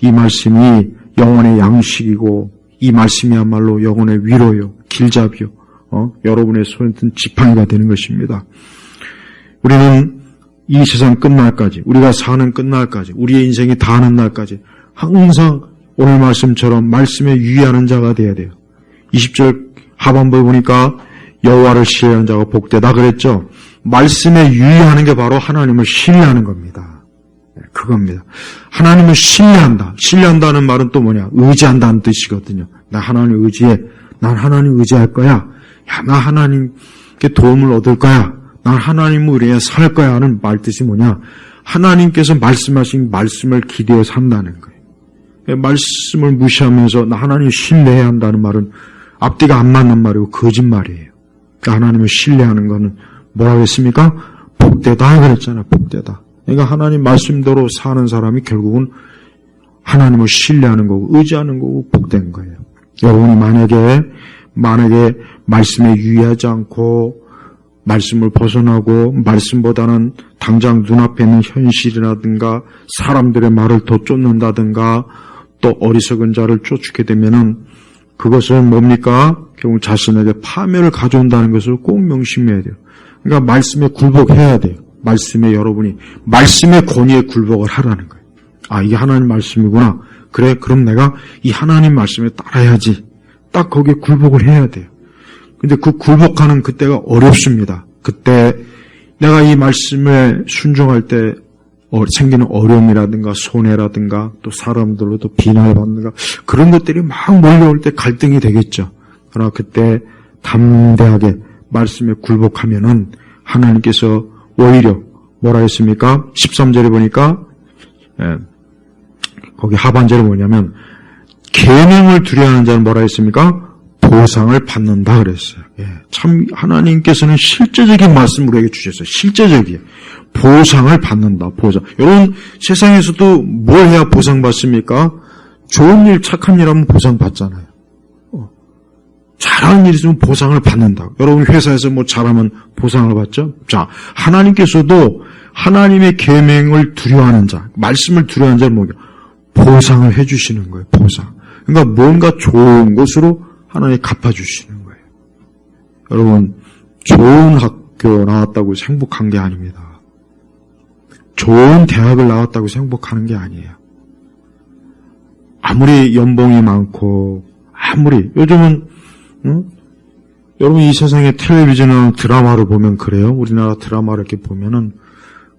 이 말씀이 영혼의 양식이고 이 말씀이야말로 영혼의 위로요, 길잡이요, 여러분의 손에 든 지팡이가 되는 것입니다. 우리는 이 세상 끝날까지, 우리가 사는 끝날까지, 우리의 인생이 다하는 날까지 항상 오늘 말씀처럼 말씀에 유의하는 자가 돼야 돼요. 20절 하반부에 보니까 여호와를 신뢰하는 자가 복되다 그랬죠. 말씀에 유의하는 게 바로 하나님을 신뢰하는 겁니다. 그겁니다. 하나님을 신뢰한다. 신뢰한다는 말은 또 뭐냐? 의지한다는 뜻이거든요. 나 하나님 의지해. 난 하나님 의지할 거야. 나 하나님께 도움을 얻을 거야. 난 하나님을 위해 살 거야 하는 말 뜻이 뭐냐? 하나님께서 말씀하신 말씀을 기대어 산다는 거예요. 말씀을 무시하면서 나 하나님 신뢰해야 한다는 말은 앞뒤가 안 맞는 말이고 거짓말이에요. 그러니까 하나님을 신뢰하는 거는 뭐라고 했습니까? 복되다 그랬잖아요. 복되다. 그러니까 하나님 말씀대로 사는 사람이 결국은 하나님을 신뢰하는 거고 의지하는 거고 복된 거예요. 여러분이 만약에 말씀에 유의하지 않고 말씀을 벗어나고 말씀보다는 당장 눈앞에 있는 현실이라든가 사람들의 말을 더 쫓는다든가 또 어리석은 자를 쫓게 되면은 그것은 뭡니까? 결국 자신에게 파멸을 가져온다는 것을 꼭 명심해야 돼요. 그러니까 말씀에 굴복해야 돼요. 말씀에 여러분이 말씀의 권위에 굴복을 하라는 거예요. 아, 이게 하나님 말씀이구나. 그래, 그럼 내가 이 하나님 말씀에 따라야지. 딱 거기에 굴복을 해야 돼요. 근데 그 굴복하는 그때가 어렵습니다. 그때 내가 이 말씀에 순종할 때 생기는 어려움이라든가 손해라든가 또 사람들로도 비난을 받는가 그런 것들이 막 몰려올 때 갈등이 되겠죠. 그러나 그때 담대하게 말씀에 굴복하면은 하나님께서 오히려 뭐라 했습니까? 13절에 보니까 거기 하반절에 뭐냐면 계명을 두려워하는 자는 뭐라 했습니까? 보상을 받는다 그랬어요. 참 하나님께서는 실제적인 말씀을 우리에게 주셨어요. 실제적이에요. 보상을 받는다. 보상. 여러분 세상에서도 뭘 해야 보상받습니까? 좋은 일, 착한 일 하면 보상받잖아요. 잘하는 일 있으면 보상을 받는다. 여러분 회사에서 뭐 잘하면 보상을 받죠? 자, 하나님께서도 하나님의 계명을 두려워하는 자, 말씀을 두려워하는 자를 뭐냐? 보상을 해주시는 거예요. 보상. 그러니까 뭔가 좋은 것으로 하나님이 갚아주시는 거예요. 여러분 좋은 학교 나왔다고 해서 행복한 게 아닙니다. 좋은 대학을 나왔다고 해서 행복하는 게 아니에요. 아무리 연봉이 많고 아무리 요즘은 여러분 이 세상에 텔레비전이나 드라마를 보면 그래요. 우리나라 드라마를 이렇게 보면은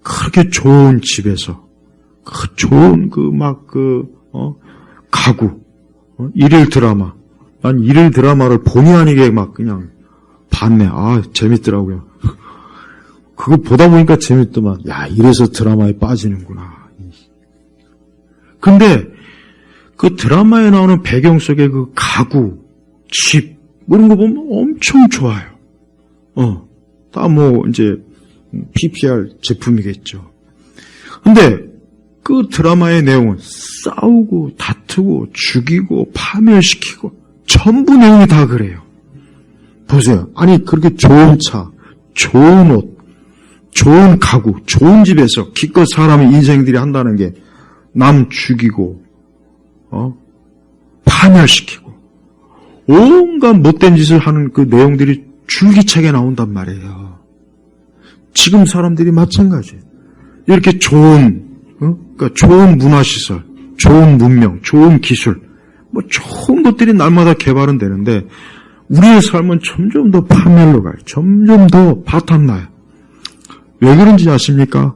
그렇게 좋은 집에서 그 좋은 가구 일일 드라마 난 일일 드라마를 본의 아니게 막 그냥 봤네. 아 재밌더라고요. 그거 보다 보니까 재밌더만. 야 이래서 드라마에 빠지는구나. 근데 그 드라마에 나오는 배경 속에 그 가구, 집 이런 거 보면 엄청 좋아요. 다 뭐 이제 PPR 제품이겠죠. 근데 그 드라마의 내용은 싸우고 다투고 죽이고 파멸시키고 전부 내용이 다 그래요. 보세요. 아니 그렇게 좋은 차, 좋은 옷, 좋은 가구, 좋은 집에서 기껏 사람의 인생들이 한다는 게 남 죽이고 파멸시키고 온갖 못된 짓을 하는 그 내용들이 줄기차게 나온단 말이에요. 지금 사람들이 마찬가지예요. 이렇게 좋은 그러니까 좋은 문화시설, 좋은 문명, 좋은 기술 뭐 좋은 것들이 날마다 개발은 되는데 우리의 삶은 점점 더 파멸로 가요. 점점 더 바탕나요. 왜 그런지 아십니까?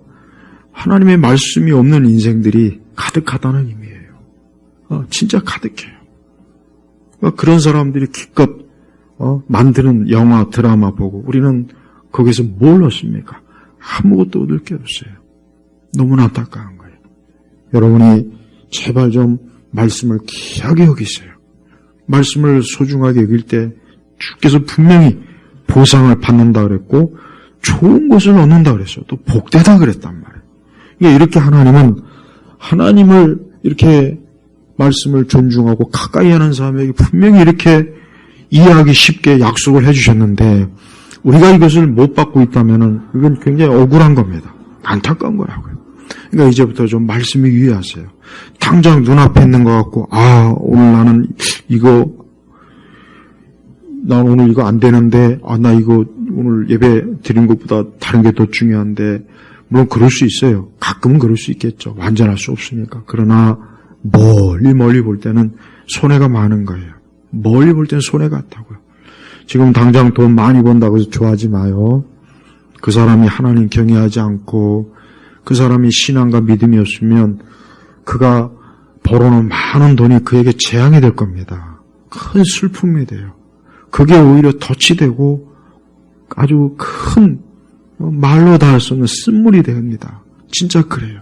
하나님의 말씀이 없는 인생들이 가득하다는 의미예요. 진짜 가득해요. 그러니까 그런 사람들이 기껏 만드는 영화, 드라마 보고 우리는 거기서 뭘 얻습니까? 아무것도 얻을 게 없어요. 너무나 안타까운 거예요. 여러분이 제발 좀 말씀을 귀하게 여기세요. 말씀을 소중하게 여길 때 주께서 분명히 보상을 받는다 그랬고 좋은 것을 얻는다 그랬어요. 또 복되다 그랬단 말이에요. 그러니까 이렇게 하나님을 이렇게 말씀을 존중하고 가까이 하는 사람에게 분명히 이렇게 이해하기 쉽게 약속을 해주셨는데 우리가 이것을 못 받고 있다면은 이건 굉장히 억울한 겁니다. 안타까운 거라고요. 그러니까 이제부터 좀 말씀이 유의하세요. 당장 눈앞에 있는 것 같고 오늘 나는 난 오늘 이거 안 되는데 나 이거 오늘 예배 드린 것보다 다른 게 더 중요한데 물론 그럴 수 있어요. 가끔은 그럴 수 있겠죠. 완전할 수 없으니까. 그러나 멀리 볼 때는 손해가 많은 거예요. 멀리 볼 때는 손해가 같다고요. 지금 당장 돈 많이 번다고 해서 좋아하지 마요. 그 사람이 하나님 경외하지 않고 그 사람이 신앙과 믿음이 없으면 그가 벌어놓은 많은 돈이 그에게 재앙이 될 겁니다. 큰 슬픔이 돼요. 그게 오히려 덫이 되고 아주 큰 말로 다 할 수 없는 쓴물이 됩니다. 진짜 그래요.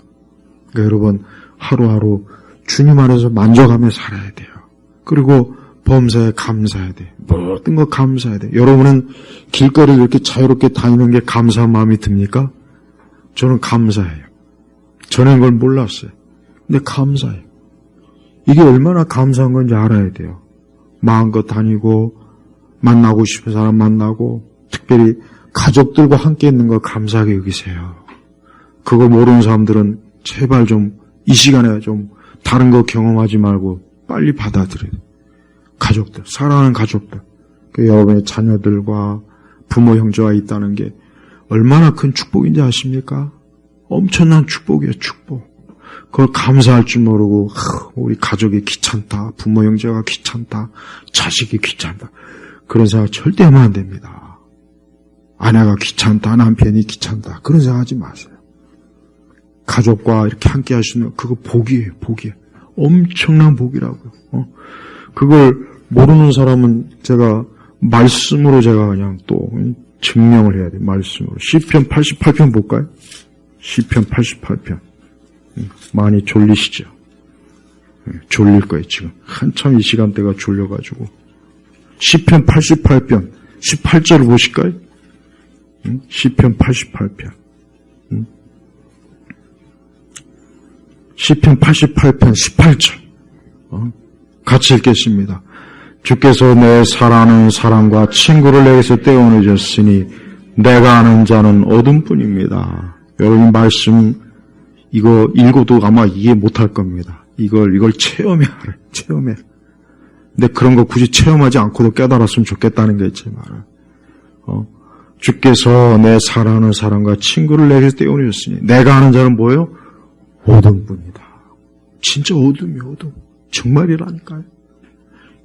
그러니까 여러분 하루하루 주님 안에서 만족하며 살아야 돼요. 그리고 범사에 감사해야 돼요. 모든 거 감사해야 돼요. 여러분은 길거리를 이렇게 자유롭게 다니는 게 감사한 마음이 듭니까? 저는 감사해요. 저는 그걸 몰랐어요. 근데 감사해요. 이게 얼마나 감사한 건지 알아야 돼요. 마음껏 다니고 만나고 싶은 사람 만나고 특별히 가족들과 함께 있는 거 감사하게 여기세요. 그거 모르는 사람들은 제발 좀 이 시간에 좀 다른 거 경험하지 말고 빨리 받아들여야 돼요. 가족들, 사랑하는 가족들, 여러분의 자녀들과 부모 형제가 있다는 게 얼마나 큰 축복인지 아십니까? 엄청난 축복이에요, 축복. 그걸 감사할 줄 모르고 우리 가족이 귀찮다, 부모 형제가 귀찮다, 자식이 귀찮다, 그런 생각 절대 하면 안 됩니다. 아내가 귀찮다, 남편이 귀찮다, 그런 생각 하지 마세요. 가족과 이렇게 함께 하시는 그거 복이에요, 복이에요. 엄청난 복이라고요. 그걸 모르는 사람은 제가 말씀으로 제가 그냥 또 증명을 해야 돼요. 말씀으로. 시편 88편 볼까요? 시편 88편. 많이 졸리시죠? 졸릴 거예요, 지금. 한참 이 시간대가 졸려가지고. 시편 88편 18절을 보실까요? 시편 88편. 시편 88편 18절. 같이 읽겠습니다. 주께서 내 사랑하는 사람과 친구를 내게서 떼어내셨으니 내가 아는 자는 어둠뿐입니다. 여러분 말씀 이거 읽어도 아마 이해 못할 겁니다. 이걸 체험해야 해. 체험해. 근데 그런 거 굳이 체험하지 않고도 깨달았으면 좋겠다는 게 있지 말아. 주께서 내 사랑하는 사람과 친구를 내게서 떼어내셨으니 내가 아는 자는 뭐예요? 어둠뿐이다. 진짜 어둠이에요, 어둠. 정말이라니까요.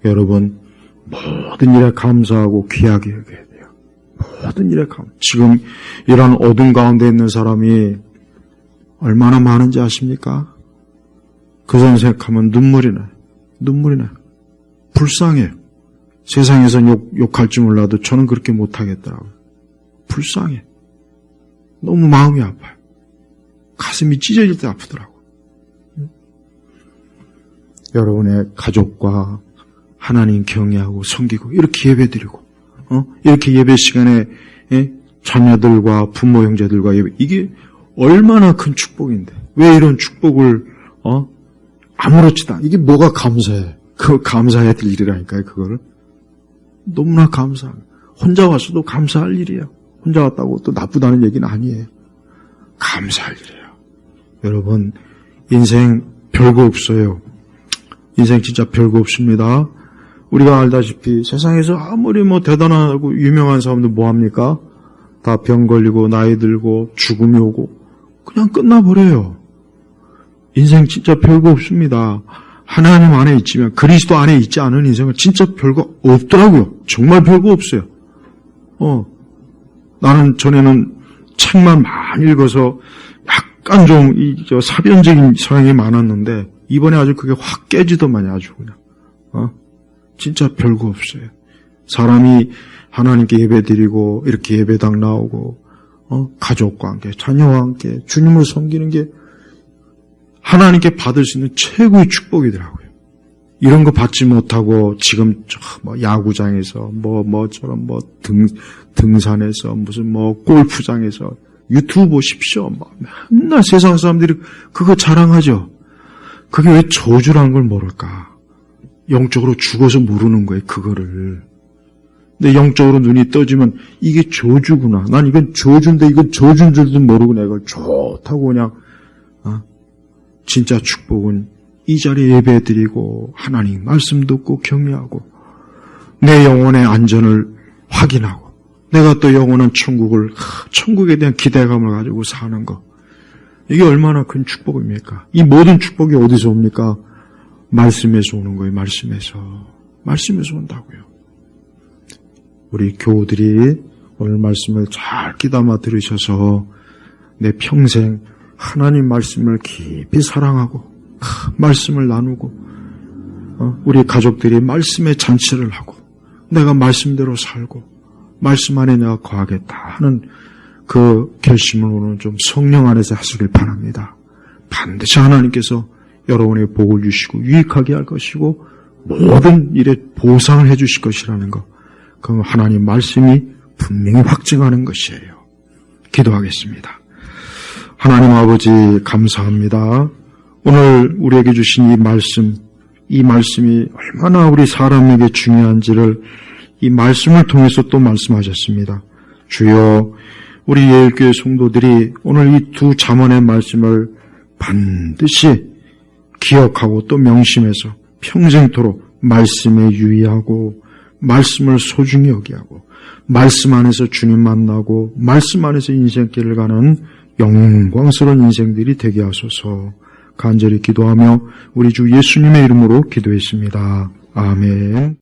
여러분 모든 일에 감사하고 귀하게 여겨야 돼요. 모든 일에 지금 이런 어둠 가운데 있는 사람이 얼마나 많은지 아십니까? 그 사람 생각하면 눈물이 나요. 눈물이 나요. 불쌍해요. 세상에서 욕할 줄 몰라도 저는 그렇게 못하겠더라고요. 불쌍해. 너무 마음이 아파요. 가슴이 찢어질 때 아프더라고요. 여러분의 가족과 하나님 경외하고 섬기고 이렇게 예배드리고 이렇게 예배 시간에 자녀들과 부모 형제들과 예배, 이게 얼마나 큰 축복인데 왜 이런 축복을 아무렇지도 않아. 이게 뭐가 감사해. 그거 감사해야 될 일이라니까요. 그거를 너무나 감사해요. 혼자 왔어도 감사할 일이에요. 혼자 왔다고 또 나쁘다는 얘기는 아니에요. 감사할 일이에요. 여러분 인생 별거 없어요. 인생 진짜 별거 없습니다. 우리가 알다시피 세상에서 아무리 대단하고 유명한 사람들 뭐합니까? 다 병 걸리고 나이 들고 죽음이 오고 그냥 끝나버려요. 인생 진짜 별거 없습니다. 하나님 안에 있지만 그리스도 안에 있지 않은 인생은 진짜 별거 없더라고요. 정말 별거 없어요. 나는 전에는 책만 많이 읽어서 약간 좀 사변적인 성향이 많았는데 이번에 아주 그게 확 깨지더만요. 아주 그냥 진짜 별거 없어요. 사람이 하나님께 예배드리고 이렇게 예배당 나오고 가족과 함께 자녀와 함께 주님을 섬기는 게 하나님께 받을 수 있는 최고의 축복이더라고요. 이런 거 받지 못하고 지금 야구장에서 등산에서 무슨 골프장에서 유튜브 보십시오. 맨날 세상 사람들이 그거 자랑하죠. 그게 왜 저주라는 걸 모를까? 영적으로 죽어서 모르는 거예요, 그거를. 근데 영적으로 눈이 떠지면 이게 저주구나. 난 이건 저주인데 이건 저주인 줄도 모르고 내가 좋다고 그냥. 진짜 축복은 이 자리에 예배드리고 하나님 말씀 듣고 경외하고 내 영혼의 안전을 확인하고 내가 또 영원한 천국에 대한 기대감을 가지고 사는 거. 이게 얼마나 큰 축복입니까? 이 모든 축복이 어디서 옵니까? 말씀에서 오는 거예요. 말씀에서 온다고요. 우리 교우들이 오늘 말씀을 잘 귀담아 들으셔서 내 평생 하나님 말씀을 깊이 사랑하고 말씀을 나누고 우리 가족들이 말씀의 잔치를 하고 내가 말씀대로 살고 말씀 안에 내가 거하겠다 하는 그 결심을 오늘 좀 성령 안에서 하시길 바랍니다. 반드시 하나님께서 여러분의 복을 주시고 유익하게 할 것이고 모든 일에 보상을 해 주실 것이라는 것, 그 하나님 말씀이 분명히 확증하는 것이에요. 기도하겠습니다. 하나님 아버지 감사합니다. 오늘 우리에게 주신 이 말씀이 얼마나 우리 사람에게 중요한지를 이 말씀을 통해서 또 말씀하셨습니다. 주여, 우리 예일교회 성도들이 오늘 이 두 잠언의 말씀을 반드시 기억하고 또 명심해서 평생토록 말씀에 유의하고 말씀을 소중히 여기하고 말씀 안에서 주님 만나고 말씀 안에서 인생길을 가는 영광스러운 인생들이 되게 하소서. 간절히 기도하며 우리 주 예수님의 이름으로 기도했습니다. 아멘.